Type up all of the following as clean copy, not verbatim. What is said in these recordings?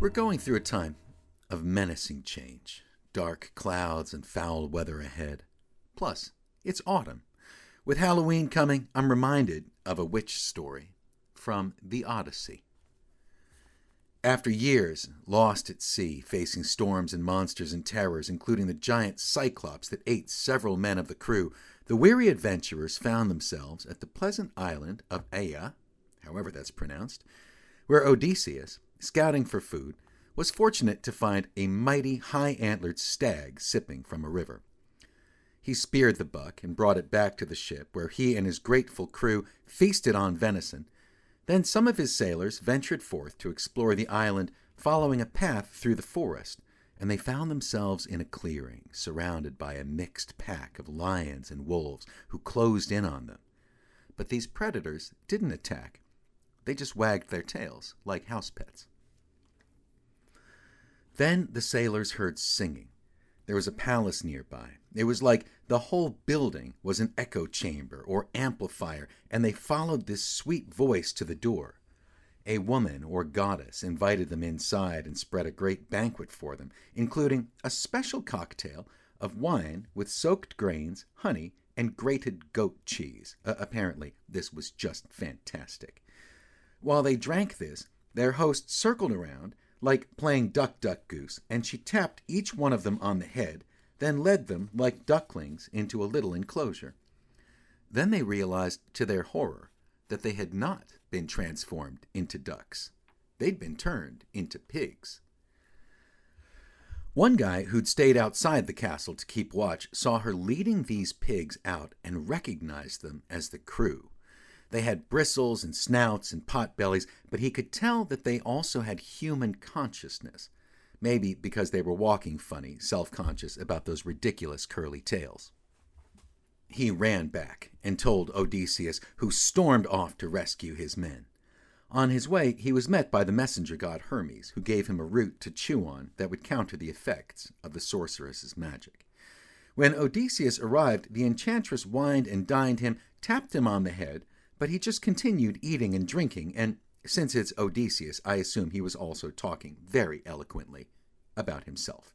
We're going through a time of menacing change, dark clouds and foul weather ahead. Plus, it's autumn. With Halloween coming, I'm reminded of a witch story from the Odyssey. After years lost at sea, facing storms and monsters and terrors, including the giant Cyclops that ate several men of the crew, the weary adventurers found themselves at the pleasant island of Aea, however that's pronounced, where Odysseus, scouting for food, was fortunate to find a mighty high-antlered stag sipping from a river. He speared the buck and brought it back to the ship, where he and his grateful crew feasted on venison. Then some of his sailors ventured forth to explore the island, following a path through the forest, and they found themselves in a clearing, surrounded by a mixed pack of lions and wolves who closed in on them. But these predators didn't attack. They just wagged their tails like house pets. Then the sailors heard singing. There was a palace nearby. It was like the whole building was an echo chamber or amplifier, and they followed this sweet voice to the door. A woman or goddess invited them inside and spread a great banquet for them, including a special cocktail of wine with soaked grains, honey, and grated goat cheese. Apparently, this was just fantastic. While they drank this, their host circled around like playing duck, duck, goose, and she tapped each one of them on the head, then led them like ducklings into a little enclosure. Then they realized, to their horror, that they had not been transformed into ducks. They'd been turned into pigs. One guy who'd stayed outside the castle to keep watch saw her leading these pigs out and recognized them as the crew. They had bristles and snouts and pot bellies, but he could tell that they also had human consciousness. Maybe because they were walking funny, self-conscious about those ridiculous curly tails. He ran back and told Odysseus, who stormed off to rescue his men. On his way, he was met by the messenger god Hermes, who gave him a root to chew on that would counter the effects of the sorceress's magic. When Odysseus arrived, the enchantress wined and dined him, tapped him on the head, but he just continued eating and drinking, and since it's Odysseus, I assume he was also talking very eloquently about himself.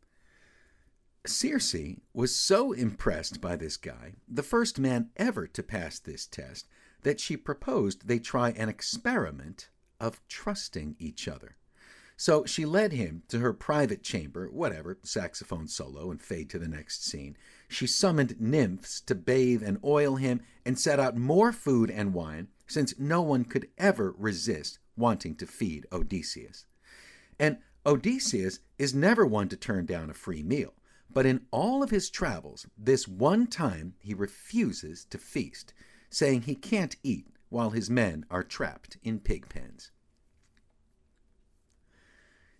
Circe was so impressed by this guy, the first man ever to pass this test, that she proposed they try an experiment of trusting each other. So she led him to her private chamber, whatever, saxophone solo and fade to the next scene. She summoned nymphs to bathe and oil him and set out more food and wine, since no one could ever resist wanting to feed Odysseus. And Odysseus is never one to turn down a free meal, but in all of his travels, this one time he refuses to feast, saying he can't eat while his men are trapped in pig pens.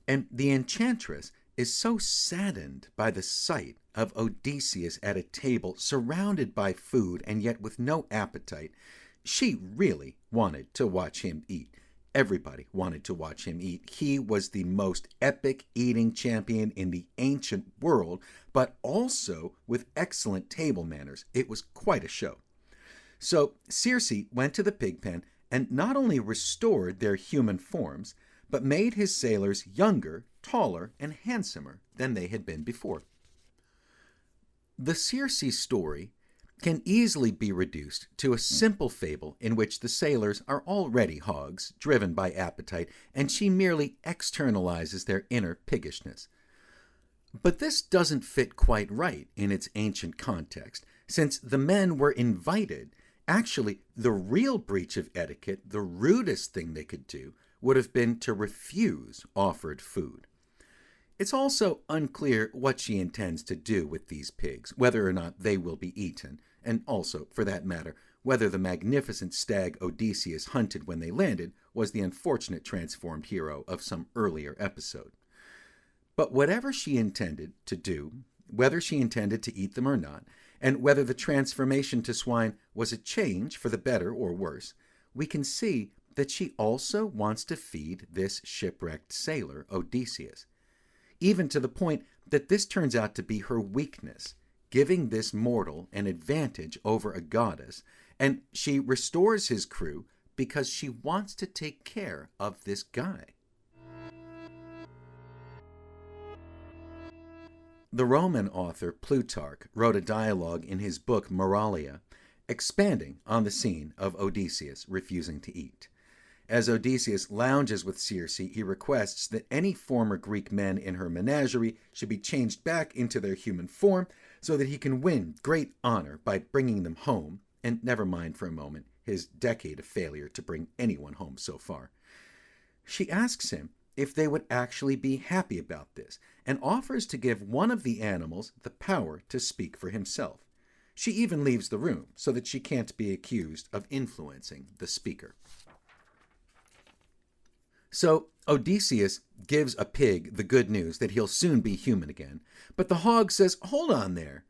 And the enchantress is so saddened by the sight of Odysseus at a table surrounded by food and yet with no appetite, she really wanted to watch him eat. Everybody wanted to watch him eat. He was the most epic eating champion in the ancient world, but also with excellent table manners. It was quite a show. So Circe went to the pig pen and not only restored their human forms, but made his sailors younger, taller, and handsomer than they had been before. The Circe story can easily be reduced to a simple fable in which the sailors are already hogs, driven by appetite, and she merely externalizes their inner piggishness. But this doesn't fit quite right in its ancient context, since the men were invited. Actually, the real breach of etiquette, the rudest thing they could do, would have been to refuse offered food. It's also unclear what she intends to do with these pigs, whether or not they will be eaten, and also, for that matter, whether the magnificent stag Odysseus hunted when they landed was the unfortunate transformed hero of some earlier episode. But whatever she intended to do, whether she intended to eat them or not, and whether the transformation to swine was a change for the better or worse, we can see that she also wants to feed this shipwrecked sailor, Odysseus, even to the point that this turns out to be her weakness, giving this mortal an advantage over a goddess, and she restores his crew because she wants to take care of this guy. The Roman author Plutarch wrote a dialogue in his book Moralia, expanding on the scene of Odysseus refusing to eat. As Odysseus lounges with Circe, he requests that any former Greek men in her menagerie should be changed back into their human form so that he can win great honor by bringing them home, and never mind for a moment his decade of failure to bring anyone home so far. She asks him if they would actually be happy about this, and offers to give one of the animals the power to speak for himself. She even leaves the room so that she can't be accused of influencing the speaker. So Odysseus gives a pig the good news that he'll soon be human again, but the hog says, "Hold on there.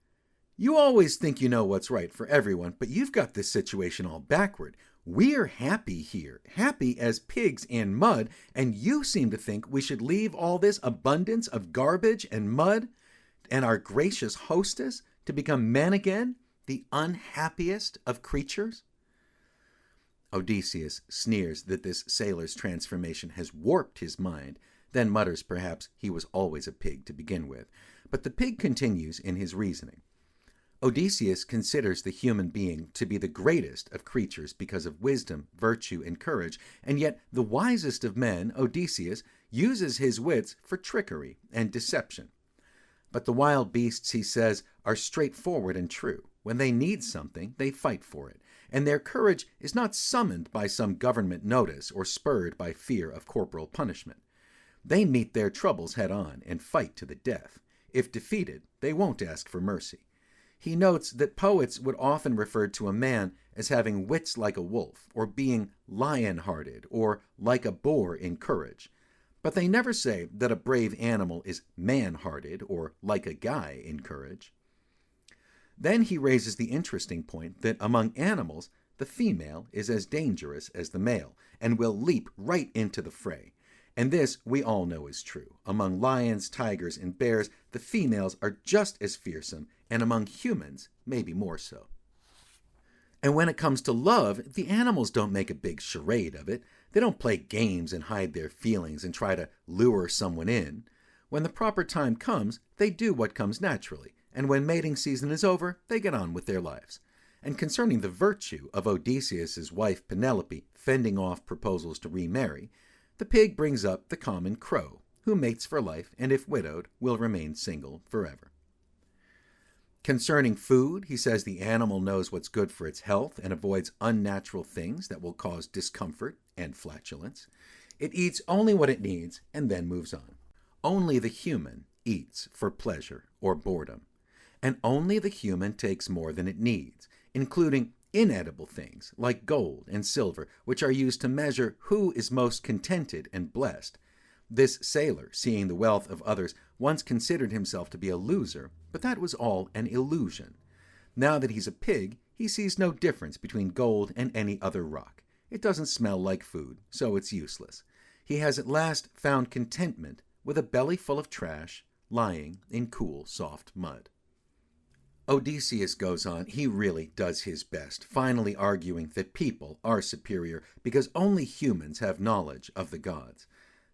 You always think you know what's right for everyone, but you've got this situation all backward. We're happy here, happy as pigs in mud, and you seem to think we should leave all this abundance of garbage and mud and our gracious hostess to become men again, the unhappiest of creatures?" Odysseus sneers that this sailor's transformation has warped his mind, then mutters perhaps he was always a pig to begin with. But the pig continues in his reasoning. Odysseus considers the human being to be the greatest of creatures because of wisdom, virtue, and courage, and yet the wisest of men, Odysseus, uses his wits for trickery and deception. But the wild beasts, he says, are straightforward and true. When they need something, they fight for it, and their courage is not summoned by some government notice or spurred by fear of corporal punishment. They meet their troubles head on and fight to the death. If defeated, they won't ask for mercy. He notes that poets would often refer to a man as having wits like a wolf, or being lion-hearted, or like a boar in courage. But they never say that a brave animal is man-hearted, or like a guy in courage. Then he raises the interesting point that among animals, the female is as dangerous as the male, and will leap right into the fray. And this we all know is true. Among lions, tigers, and bears, the females are just as fearsome, and among humans, maybe more so. And when it comes to love, the animals don't make a big charade of it. They don't play games and hide their feelings and try to lure someone in. When the proper time comes, they do what comes naturally, and when mating season is over, they get on with their lives. And concerning the virtue of Odysseus's wife Penelope fending off proposals to remarry, the pig brings up the common crow, who mates for life and if widowed will remain single forever. Concerning food, he says the animal knows what's good for its health and avoids unnatural things that will cause discomfort and flatulence. It eats only what it needs and then moves on. Only the human eats for pleasure or boredom, and only the human takes more than it needs, including inedible things like gold and silver, which are used to measure who is most contented and blessed. This sailor, seeing the wealth of others, once considered himself to be a loser, but that was all an illusion. Now that he's a pig, he sees no difference between gold and any other rock. It doesn't smell like food, so it's useless. He has at last found contentment with a belly full of trash, lying in cool, soft mud. Odysseus goes on, he really does his best, finally arguing that people are superior because only humans have knowledge of the gods.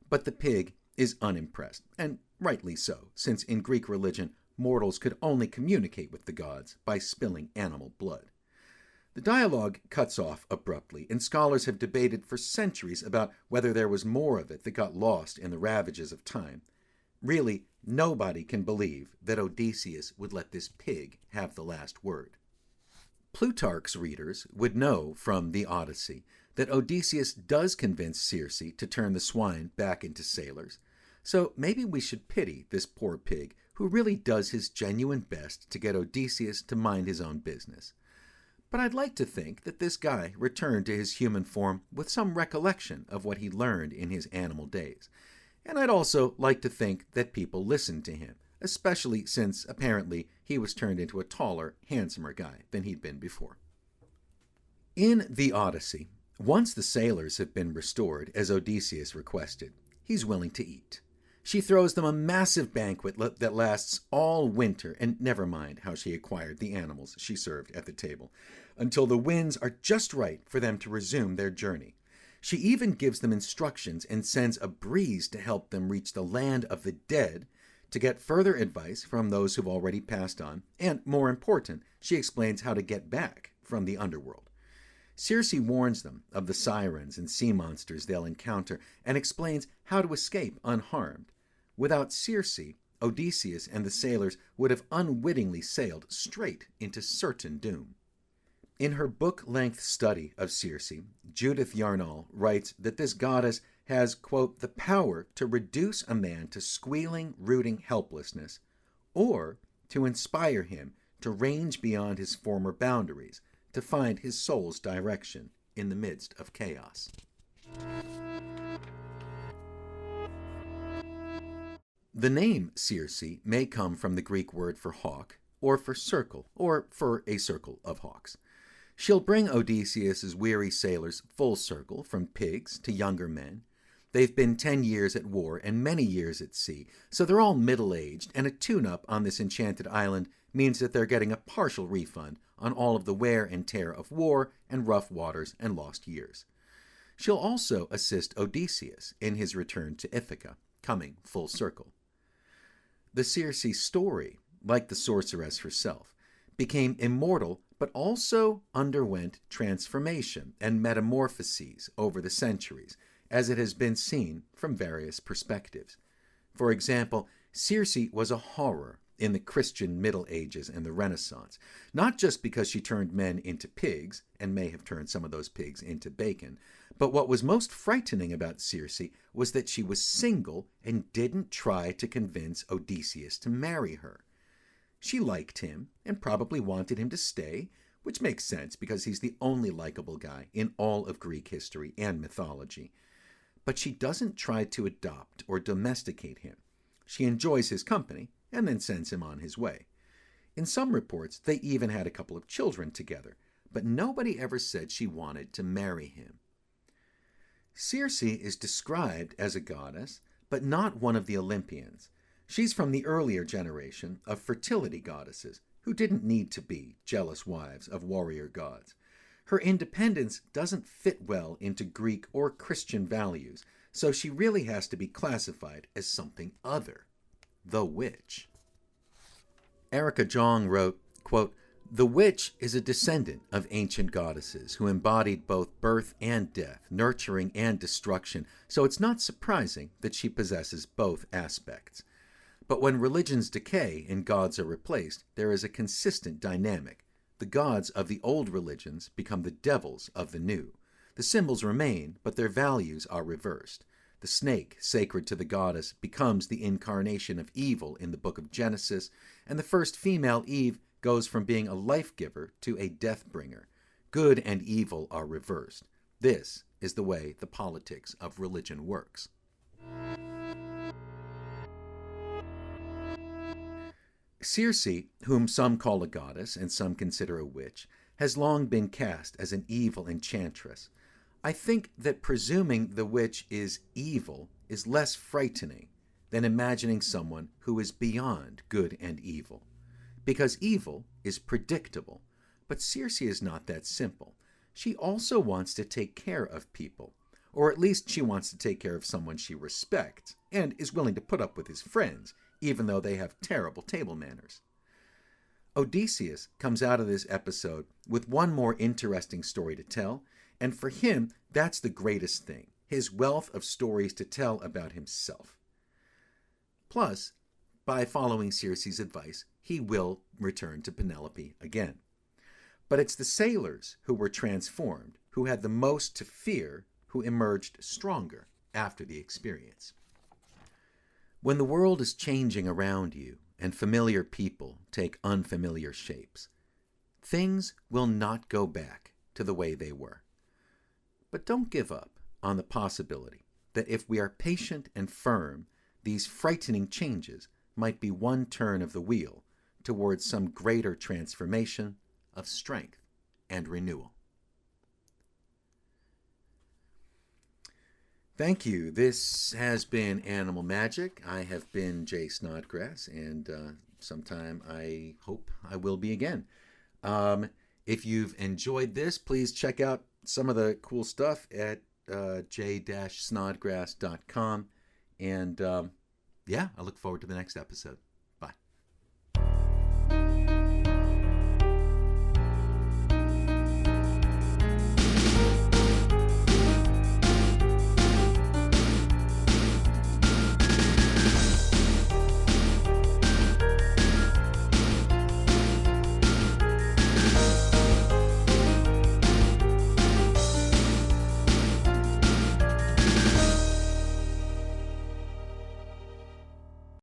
But the pig is unimpressed, and rightly so, since in Greek religion, mortals could only communicate with the gods by spilling animal blood. The dialogue cuts off abruptly, and scholars have debated for centuries about whether there was more of it that got lost in the ravages of time. Really, nobody can believe that Odysseus would let this pig have the last word. Plutarch's readers would know from the Odyssey that Odysseus does convince Circe to turn the swine back into sailors, so maybe we should pity this poor pig who really does his genuine best to get Odysseus to mind his own business. But I'd like to think that this guy returned to his human form with some recollection of what he learned in his animal days. And I'd also like to think that people listened to him, especially since apparently he was turned into a taller, handsomer guy than he'd been before. In the Odyssey, once the sailors have been restored, as Odysseus requested, he's willing to eat. She throws them a massive banquet that lasts all winter, and never mind how she acquired the animals she served at the table, until the winds are just right for them to resume their journey. She even gives them instructions and sends a breeze to help them reach the land of the dead, To get further advice from those who've already passed on, and more important, she explains how to get back from the underworld. Circe warns them of the sirens and sea monsters they'll encounter and explains how to escape unharmed. Without Circe, Odysseus and the sailors would have unwittingly sailed straight into certain doom. In her book-length study of Circe, Judith Yarnall writes that this goddess has, quote, the power to reduce a man to squealing, rooting helplessness, or to inspire him to range beyond his former boundaries, to find his soul's direction in the midst of chaos. The name Circe may come from the Greek word for hawk, or for circle, or for a circle of hawks. She'll bring Odysseus's weary sailors full circle, from pigs to younger men. They've been 10 years at war and many years at sea, so they're all middle-aged, and a tune-up on this enchanted island means that they're getting a partial refund on all of the wear and tear of war and rough waters and lost years. She'll also assist Odysseus in his return to Ithaca, coming full circle. The Circe story, like the sorceress herself, became immortal but also underwent transformation and metamorphoses over the centuries, as it has been seen from various perspectives. For example, Circe was a horror in the Christian Middle Ages and the Renaissance, not just because she turned men into pigs, and may have turned some of those pigs into bacon, but what was most frightening about Circe was that she was single and didn't try to convince Odysseus to marry her. She liked him and probably wanted him to stay, which makes sense because he's the only likable guy in all of Greek history and mythology. But she doesn't try to adopt or domesticate him. She enjoys his company and then sends him on his way. In some reports, they even had a couple of children together, but nobody ever said she wanted to marry him. Circe is described as a goddess, but not one of the Olympians. She's from the earlier generation of fertility goddesses who didn't need to be jealous wives of warrior gods. Her independence doesn't fit well into Greek or Christian values, so she really has to be classified as something other, the witch. Erica Jong wrote, quote, "The witch is a descendant of ancient goddesses who embodied both birth and death, nurturing and destruction, so it's not surprising that she possesses both aspects. But when religions decay and gods are replaced, there is a consistent dynamic. The gods of the old religions become the devils of the new. The symbols remain, but their values are reversed. The snake, sacred to the goddess, becomes the incarnation of evil in the book of Genesis, and the first female Eve goes from being a life-giver to a death-bringer. Good and evil are reversed. This is the way the politics of religion works." Circe, whom some call a goddess and some consider a witch, has long been cast as an evil enchantress. I think that presuming the witch is evil is less frightening than imagining someone who is beyond good and evil. Because evil is predictable, but Circe is not that simple. She also wants to take care of people, or at least she wants to take care of someone she respects and is willing to put up with his friends, even though they have terrible table manners. Odysseus comes out of this episode with one more interesting story to tell, and for him, that's the greatest thing, his wealth of stories to tell about himself. Plus, by following Circe's advice, he will return to Penelope again. But it's the sailors who were transformed, who had the most to fear, who emerged stronger after the experience. When the world is changing around you and familiar people take unfamiliar shapes, things will not go back to the way they were. But don't give up on the possibility that if we are patient and firm, these frightening changes might be one turn of the wheel towards some greater transformation of strength and renewal. Thank you. This has been Animal Magic. I have been Jay Snodgrass, and sometime I hope I will be again. If you've enjoyed this, please check out some of the cool stuff at j-snodgrass.com. And Yeah, I look forward to the next episode.